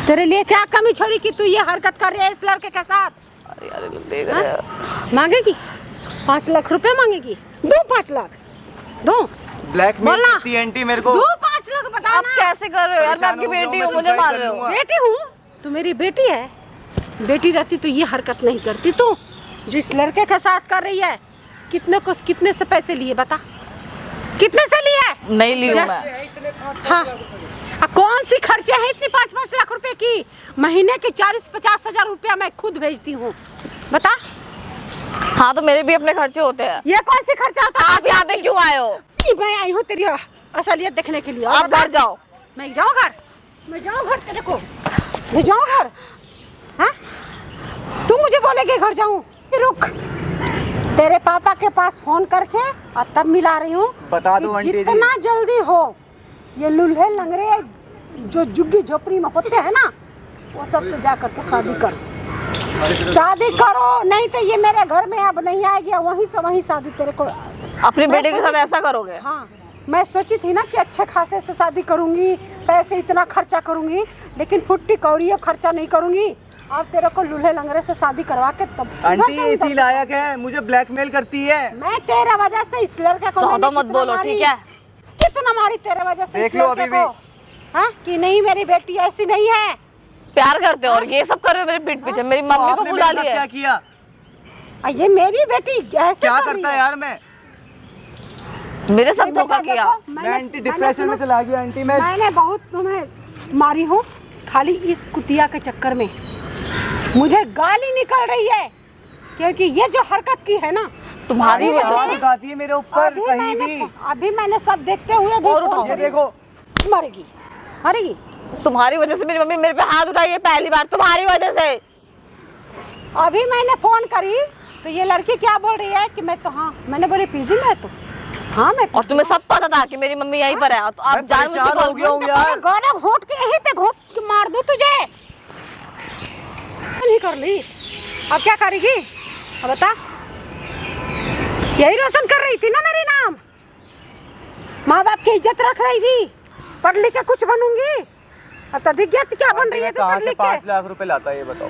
तेरे लिए क्या कमी छोड़ी कि तू ये हरकत कर रही है इस लड़के के साथ? अरे यार, देख रहे हो। मांगेगी 5 लाख रुपए मांगेगी? दो 5 लाख दो। ब्लैकमेल बोलना। करती है आंटी मेरे को। दो 5 लाख आप बताना। कैसे कर रहे हो यार? मैं परेशान आपकी हो गया हूँ, बेटी मैं हूँ, मुझे सुसाइड मार कर रहे हो। लूँगा। बेटी हूँ तो मेरी बेटी है। बेटी रहती तो ये हरकत नहीं करती तू, जिस लड़के के साथ कर रही है। कितने से पैसे लिए बता? कितने से लिए? नहीं ली हूँ मैं। हाँ, कौन सी खर्चे है इतनी 5-5 लाख रुपए की? महीने के 40-50 हजार रुपया मैं खुद भेजती हूँ, बता। हाँ, तो मेरे भी अपने खर्चे होते हैं। ये कौन सी खर्चा होता है? आप यहाँ पे क्यों आए हो? मैं आई हूँ तेरी असलियत देखने के लिए। आप घर जाओ। मैं जाऊँ घर? मैं जाऊँ घर तेरे को? मैं जाऊँ घर? हाँ? तू मुझे बोलेगी घर जाऊँ? रुक, तेरे पापा के पास फोन करके और तब मिला रही हूँ। बता दो कि आंटी जी। जितना जल्दी हो ये लुल्हे लंगड़े जो झुग्गी झोपड़ी में होते हैं ना, वो सबसे जा करके शादी करो। शादी करो, नहीं तो ये मेरे घर में अब नहीं आएगी। वहीं से वहीं शादी तेरे को। अपनी बेटे के साथ ऐसा करोगे? हाँ, मैं सोची थी ना कि अच्छे खासे से शादी करूंगी, पैसे इतना खर्चा करूंगी, लेकिन फुट्टी कौड़ी खर्चा नहीं करूंगी। अब तेरे को लूल्हे लंगड़े से शादी करवा के तब आंटी इसी लायक है, मुझे ब्लैकमेल करती है। मैं तेरे वजह से इस लड़के को ज्यादा मैंने मत कितना बोलो, मारी, ठीक है? कितना मारी तेरे वजह से देख इस लो लड़के अभी को। हाँ, कि नहीं मेरी बेटी ऐसी नहीं है। प्यार करते हो और ये सब कर रहे हो मेरे पीठ पीछे। मेरी मम्मी को आपने बुला मेरे साथ क्या लिया। किया? ये मेरी बेटी ऐसे क्या कर रही करता है यार? मैं मेरे साथ धोखा किया। मैं एंटी डिप्रेशन में चला गया आंटी। मैंने बहुत तुम्हें मारी हूँ, खाली इस कुतिया के चक्कर में मुझे गाली निकल रही है, क्योंकि ये जो हरकत की है ना तुम्हारी अभी वजह हाथ से। उठाती है मेरे ऊपर कहीं भी। अभी मैंने सब देखते हुए भी और फोन उठाओ। ये करी। देखो, मरेगी, मरेगी। तुम्हारी वजह से मेरी मम्मी मेरे पे हाथ उठाई है पहली बार, तुम्हारी वजह से। अभी मैंने फोन करी तो ये लड़की क्या बोल रही है कि मैं तो, हाँ मैंने बोली पीजी में है तो, हाँ मैं और तुम्हें सब पता था कि मेरी मम्मी यहीं पर है, तो आप मैं जान परेशान हो गया हूँ यार। गाना घोट के यहीं पे घोट के मार दूं तुझे। नहीं कर ली, अब क्या करेगी? अब बता। यही रोशन कर रही थी ना मेरी नाम, माँ बाप की इज्जत रख रही थी, पढ़ लिख के कुछ बनूंगी? अब तो दिख गया क्या बन रही है तो कहाँ पढ़ से लिख 5 के। लाख रुपए लाता है ये बताओ।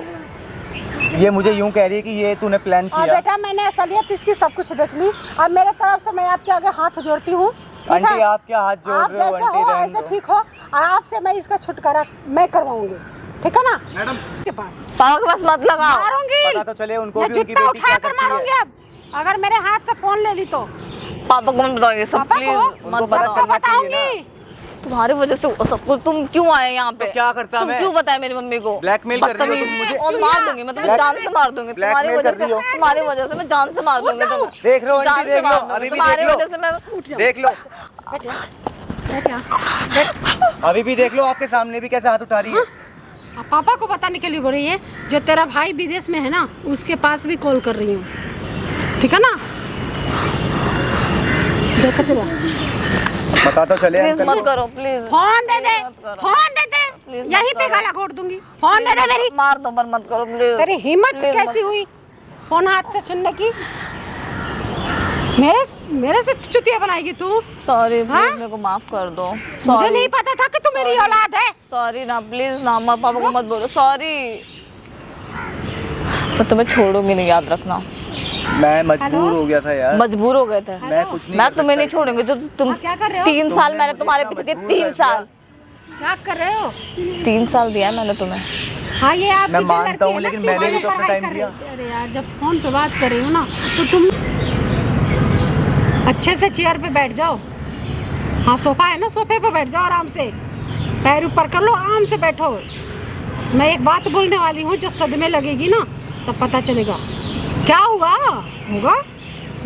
ये मुझे यूं कह रही है कि ये तूने प्लान और किया। बेटा मैंने असलियत इसकी सब कुछ देख ली। अब मेरे तरफ से मैं आपके आगे हाथ जोड़ती हूँ, ठीक आंटी है? आप क्या हाथ जोड़ आप रहे हो? जैसे आंटी हो रहने ऐसे दो। ठीक हो, और आपसे मैं इसका छुटकारा मैं करवाऊंगी, ठीक है ना? मैडम के पास पापा के पास मत लगाओ। मारूंगी, पता तो चले उनको या भी उनकी जूता बेटी उठा क्या कर करती है। मारूंगी। अब अगर मेरे हाथ से फोन ले ली तो पापा को मत बताओ ये सब, पापा प्लीज को मत उनको पता बताओ। सबको चलना चाहिए बताऊंगी। तुम्हारी वजह से वो सब कुछ, तुम क्यों आए यहाँ पे? तो क्या करता तुम मैं? क्यों बताया मेरी मम्मी को? ब्लैकमेल कर रही हो तुम मुझे? और मार दूंगी मैं तुम्हें, जान से मार दूंगी तुम्हारी ब्लैकमेल वजह कर रही हो? से। तुम्हारी वजह से मैं जान से मार दूंगी तुम्हें। देख लो जान आंटी, से देख लो मार दूंगी, अभी भी तुम्हारी देख वजह लो, से मैं। देख लो बेटा अभी भी देख लो आपके सामने भी कैसे हाथ उठा रही है। अब पापा को बताने के लिए बोल रही है, जो तेरा भाई विदेश में है ना उसके पास भी कॉल कर रही हूँ, ठीक है ना? देखते रहो। पता तो चले प्लीज अंकल मत को। करो, प्लीज फोन दे दे, मत करो। फोन दे दे, प्लीज मत यहीं पे करो। गला घोट दूंगी। फोन दे दे मेरी। मार दो पर मत करो प्लीज। तेरी हिम्मत प्लीज कैसी मत। हुई फोन हाथ से छीनने की? मेरे से चुतिया बनाएगी तू? सॉरी हाँ? प्लीज मेरे को माफ कर दो। मुझे सॉरी नहीं पता था कि तू मेरी औलाद है। सॉरी ना, प्लीज ना, मत पापा को मत बोलो सॉरी। मैं तुम्हें छोड़ूंगी नहीं, याद रखना। मैं मजबूर हेलो? हो गया था यार। मजबूर हो गए थे। मैं कुछ नहीं मैं कर तुम्हें सकता नहीं छोड़ूंगी। जो तुम हाँ, क्या कर रहे हो? 3 साल तुमने मैंने मुझे तुम्हारे इतना पीछे मजबूर 3 कर दिया। साल क्या कर रहे हो? 3 साल दिया है मैंने तुम्हें। हाँ ये आपकी मैं जो मानता लड़की हूँ, है ना, लेकिन मैंने भी तो अपना पढ़ाई टाइम कर दिया। रही है। अरे यार जब फोन पे बात कर रही हो ना तो तुम अच्छे से चेयर पे बैठ जाओ। हाँ सोफा है ना, सोफे पे बैठ जाओ आराम से, पैर ऊपर कर लो, आराम से बैठो। मैं एक बात बोलने वाली हूँ, जो सदमे लगेगी ना तब पता चलेगा क्या हुआ होगा।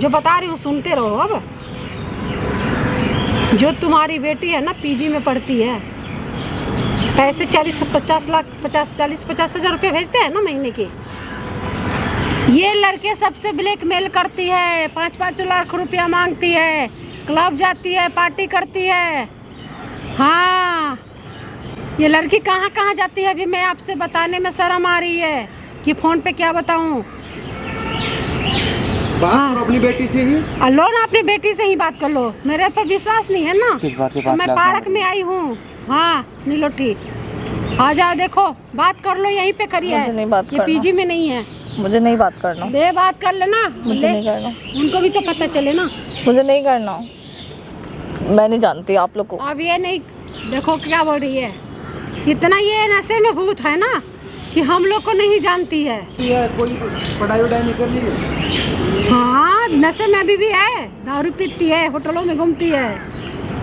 जो बता रही हूँ सुनते रहो। अब जो तुम्हारी बेटी है ना पीजी में पढ़ती है, पैसे 40-50 हज़ार रुपये भेजते हैं ना महीने के। ये लड़के सबसे ब्लैकमेल करती है, 5-5 लाख रुपया मांगती है, क्लब जाती है, पार्टी करती है। हाँ ये लड़की कहाँ कहाँ जाती है अभी मैं आपसे बताने में शर्म आ रही है कि फ़ोन पे क्या बताऊँ। बात करो अपनी बेटी से ही। लो ना अपनी बेटी से ही बात कर लो, मेरे पे विश्वास नहीं है ना। किस बात के तो 5 मैं लाख पार्क मांग में आई हूँ। हाँ नीलोठी आ जाओ, देखो बात कर लो, यहीं पे करिए। मुझे नहीं बात ये करना। पीजी में नहीं है। मुझे नहीं बात करना। बे बात कर लेना, मुझे नहीं करना। उनको भी तो पता चले ना। मुझे नहीं करना। मैं नहीं जानती आप लोग को। अब ये नहीं, देखो क्या बोल रही है, इतना ये नशे में भूत है ना कि हम लोग को नहीं जानती है। कोई पढ़ाई वढ़ाई नहीं कर रही है? हाँ नशे में अभी भी है, दारू पीती है, होटलों में घूमती है,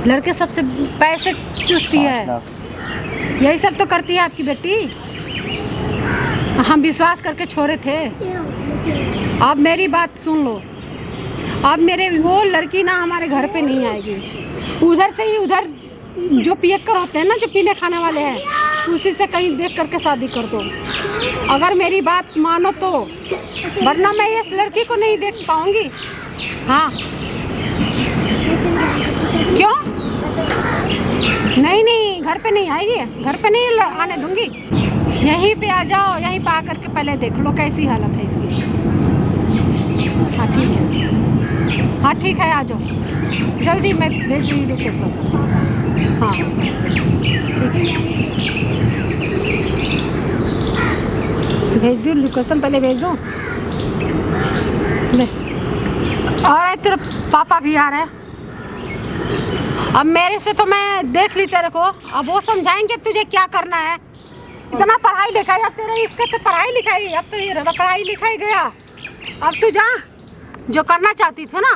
लड़के सबसे पैसे चूसती है। यही सब तो करती है आपकी बेटी। हम विश्वास करके छोड़े थे। अब मेरी बात सुन लो, अब मेरे वो लड़की ना हमारे घर पे नहीं आएगी। उधर से ही, उधर जो पियक्कर होते हैं ना, जो पीने खाने वाले हैं, उसी से कहीं देख करके शादी कर दो अगर मेरी बात मानो तो, वरना मैं इस लड़की को नहीं देख पाऊंगी। हाँ क्यों? नहीं नहीं घर पे नहीं आएगी, घर पे नहीं आने दूंगी। यहीं पे आ जाओ, यहीं पे आकर के पहले देख लो कैसी हालत है इसकी। हाँ ठीक है, हाँ ठीक है, आ जाओ जल्दी, मैं भेज रही हूँ लोकेशन। हाँ ठीक है, भेज दूँ लोकेशन, पहले भेज दो। ले और तेरे पापा भी आ रहे हैं। अब मेरे से तो मैं देख ली तेरे को, अब वो समझाएंगे तुझे क्या करना है। इतना पढ़ाई लिखाई, अब तेरे इसके तो पढ़ाई लिखाई, अब तो ये पढ़ाई लिखाई गया। अब तू जा, जो करना चाहती थी ना,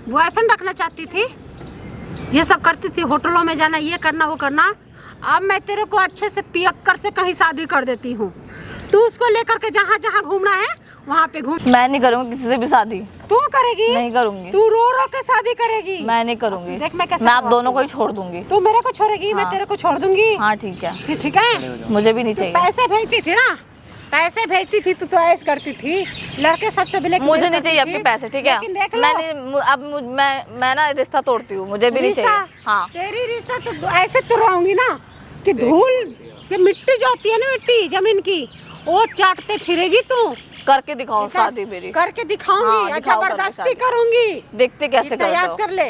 बॉयफ्रेंड रखना चाहती थी, ये सब करती थी, होटलों में जाना, ये करना वो करना। अब मैं तेरे को अच्छे से पियक्कर से कहीं शादी कर देती हूँ। तू उसको लेकर के जहाँ जहाँ घूमना है वहाँ पे घूम। मैं नहीं करूँगी किसी से भी शादी। तू करेगी? नहीं करूँगी। तू रो रो के शादी करेगी? मैं नहीं करूँगी। देख मैं कैसे मैं आप करवाती दोनों को हूँ। ही छोड़ दूंगी। तू मेरे को छोड़ेगी? मैं हाँ। तेरे को छोड़ दूंगी। हाँ ठीक है, ठीक है, मुझे भी नहीं चाहिए। पैसे भेजती थी ना, पैसे भेजती थी, तू तो ऐश करती थी, लड़के सबसे ब्लैक। मुझे नहीं चाहिए आपके पैसे, ठीक है? लेकिन देख लो, मैंने अब मैं ना रिश्ता तोड़ती हूँ, मुझे भी नहीं रिश्ता, चाहिए। हाँ तेरी रिश्ता तो ऐसे तो रहूंगी ना कि धूल, ये मिट्टी जो होती है ना, मिट्टी जमीन की, वो चाटते फिरेगी तू। करके दिखाओ शादी मेरी। करके दिखाऊंगी। हाँ, अच्छा दिखाओ करके जबरदस्ती शादी। करूंगी। देखते कैसे इतना करते याद हो। कर ले।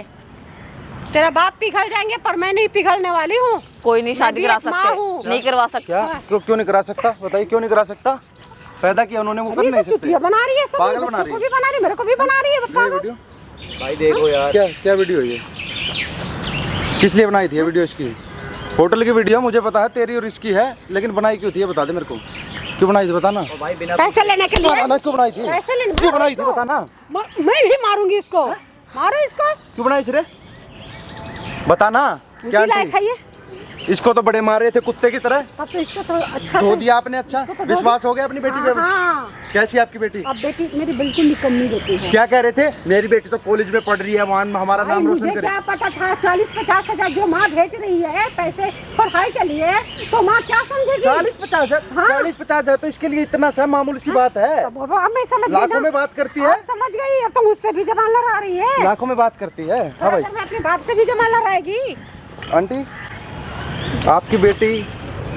तेरा बाप पिघल जाएंगे पर मैं नहीं पिघलने वाली हूँ। कोई नहीं, शादी भी करा एक माँ सकते, हूँ। नहीं करवा सकते। क्या क्यों नहीं करा सकता? बताइए क्यों नहीं करा सकता? पैदा किया उन्होंने, वो कर अरे नहीं तो सकते। चुतिया बना रही है, सब पागल बना बच्चों रही को है। भी बना रही है, मेरे को भी बना रही है। ये पागल। वीडियो भाई देखो यार, क्या क्या वीडियो है ये? किस लिए बनाई थी ये वीडियो? इसकी होटल की वीडियो मुझे पता है, तेरी और इसकी है, लेकिन बनाई क्यों थी ये बता दे मेरे को। क्यों बनाई थी बताना। और भाई बिना पैसे लेने के लिए। क्यों बनाई थी? पैसे लेने क्यों बनाई थी बताना। मैं भी मारूंगी इसको। मारो इसको। क्यों बनाई थी रे? बताना। क्या उसी लायक आंटी? है ये। इसको तो बड़े मार रहे थे कुत्ते की तरह। तब तो इसको तो अच्छा धो से- दिया आपने। अच्छा इसको तो धो विश्वास हो गया अपनी बेटी पे? हाँ। कैसी है आपकी बेटी? अब बेटी मेरी बिल्कुल निकम्मी बेटी है। क्या कह रहे थे? मेरी बेटी तो कॉलेज में पढ़ रही है, वहाँ हमारा भाई नाम रोशन मुझे करे। क्या पता था 40-50 हजार जो माँ भेज रही है पैसे पढ़ाई के लिए, तो माँ क्या समझेगी? 40-50 हजार? हाँ। 40-50 हजार तो इसके लिए इतना सा मामूली सी बात है। अब मैं समझ गई लाखों ना। में बात करती है। अब समझ गई। अब तो मुझसे भी जबान लड़ा रही है। लाखों में बात करती है। हाँ भाई। अगर मैं अपने बाप से भी जबान लड़ाएगी। आंटी, आपकी बेटी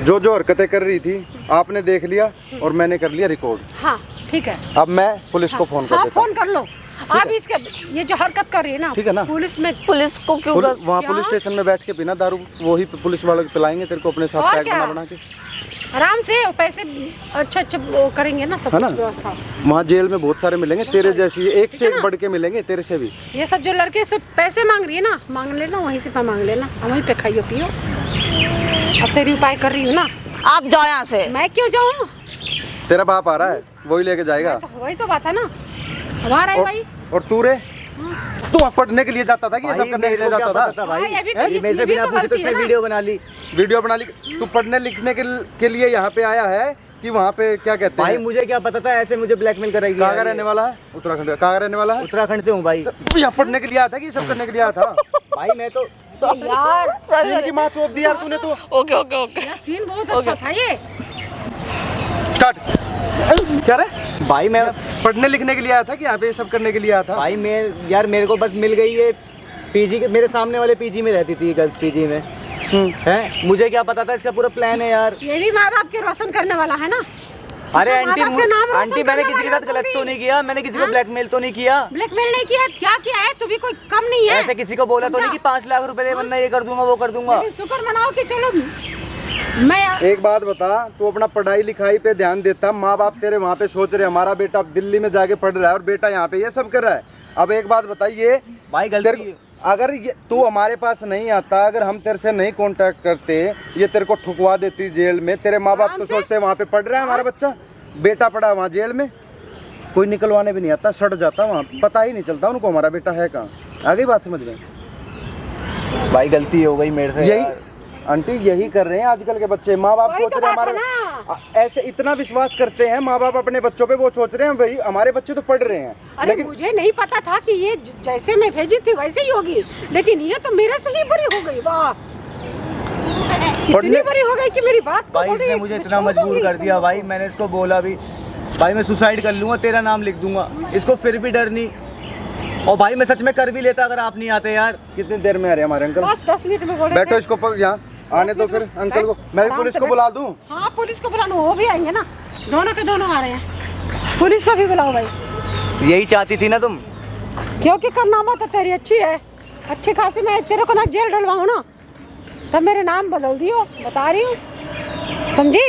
जो जो हरकतें कर रही थी आपने देख लिया और मैंने कर लिया रिकॉर्ड। हाँ ठीक है। अब मैं पुलिस को फोन कर हाँ देता हूँ। फोन कर लो। आप इसके ये जो हरकत कर रही है ना, ठीक है ना? पुलिस में पुलिस को क्यों वहाँ क्या? पुलिस स्टेशन में बैठ के पीना दारू, वही पुलिस वालों को पिलाएंगे तेरे को अपने साथ और पैक क्या? बना के। आराम से पैसे अच्छे वो करेंगे ना, सब है ना? कुछ व्यवस्था। वहाँ जेल में बहुत सारे मिलेंगे तेरे जैसी, एक से एक बढ़ के मिलेंगे तेरे से भी। ये सब जो लड़के से पैसे मांग रही है ना, मांग लेना वहीं से मांग लेना, हम वहीं पे खाइयो पियो। अब तेरी उपाय कर रही हूँ ना। आप जाओ यहाँ से। मैं क्यों जाऊँ? तेरा बाप आ रहा है, वही लेके जाएगा। तो वही तो बात है ना, हमारा है भाई। और तू रे, तू पढ़ने के लिए जाता था कि ये सब भाई करने के मेरे लिए को क्या जाता पता था? था भाई? हाँ, ये भी ये तो- मेरे से ये भी बिना तो पूछे तो गलती है उसने ना। वीडियो बना ली। वीडियो बना ली। तू पढ़ने लिखने के लिए यहाँ पे आया है कि वहाँ पे क्या कहते भाई हैं? मुझे क्या पता था ऐसे मुझे ब्लैकमेल करेगी। कहाँ का रहने वाला है? उत्तराखंड का। कहाँ का रहने वाला है? उत्तराखंड से हूँ भाई। तू यहाँ पढ़ने के लिए आया था कि ये सब करने के लिए आया था? भाई मैं तो यार सीन की माँ चोद दी यार तूने तो। Okay okay okay. ये सीन बहुत अच्छा था ये। स्टार्ट। क्या रे? भाई मैं पढ़ने लिखने के लिए आया था कि यहाँ पे ये सब करने के लिए आया था? भाई मैं यार मेरे को बस मिल गई है पीजी के, मेरे सामने वाले पीजी में रहती थी, गर्ल्स पीजी में है। मुझे क्या पता था इसका पूरा प्लान है यार। ये भी माँ बाप के रोशन करने वाला है ना। अरे तो माँ आंटी बाप के नाम रोशन आंटी मैंने करने किसी के वाला साथ हो गलत तुम तो भी। नहीं किया, मैंने किसी को हाँ? ब्लैकमेल तो नहीं किया। ब्लैकमेल नहीं किया, क्या किया है? तू भी कोई कम नहीं है। ऐसे किसी को बोला तो नहीं कि 5 लाख रुपए दे वरना ये कर दूंगा वो कर दूंगा। लेकिन शुक्र मनाओ कि चलो मैं एक बात बता, तू अपना पढ़ाई लिखाई पे ध्यान देता। माँ बाप तेरे वहाँ पे सोच रहे हमारा बेटा अब दिल्ली में जाके पढ़ रहा है और बेटा यहाँ पे ये सब कर रहा है। अब एक बात बताइए भाई तेरे गलती को, अगर ये तू हमारे पास नहीं आता, अगर हम तेरे से नहीं कांटेक्ट करते, ये तेरे को ठुकवा देती जेल में। तेरे माँ बाप आराम तो से। सोचते वहाँ पे पढ़ रहा है हमारा बच्चा, बेटा पढ़ा वहाँ जेल में, कोई निकलवाने भी नहीं आता, सड़ जाता वहाँ, पता ही नहीं चलता उनको हमारा बेटा है कहाँ। आगे बात समझ में? भाई गलती हो गई मेरे से यही यार। आंटी यही कर रहे हैं आजकल के बच्चे। माँ बाप वही सोच तो रहे हैं बात है हमारे ऐसे इतना विश्वास करते हैं माँ बाप अपने बच्चों पे, वो सोच रहे हैं भाई हमारे बच्चे तो पढ़ रहे हैं। अरे लेकिन मुझे नहीं पता था कि ये जैसे मैं भेजी थी वैसे ही होगी, लेकिन ये तो मेरे से ही बड़ी हो गई। वाह, इतनी पढ़ने- बड़ी हो गई कि मेरी बात को भाई बोल रही इसने है, मुझे मैं इतना छोड़ मजबूर दूंगी। कर दिया भाई। मैंने इसको बोला भी भाई मैं सुसाइड कर लूंगा, तेरा नाम लिख दूंगा। इसको फिर भी डर नहीं। और भाई मैं सच में कर भी लेता अगर आप नहीं आते यार। कितनी देर में आ रहे हैं हमारे अंकल? बस 10 मिनट में बोले बैठो थे। इसको यहाँ आने दो, फिर अंकल को मैं भी आराम पुलिस से को बैठ। बुला दूं। हाँ पुलिस को बुलाना, वो भी आएंगे ना, दोनों के दोनों आ रहे हैं। पुलिस को भी बुलाओ भाई, यही चाहती थी ना तुम? क्योंकि करनामा तो तेरी अच्छी है, अच्छी खासी। मैं तेरे को ना जेल डलवाऊँ ना, तब मेरे नाम बदल दियो, बता रही हूँ, समझी?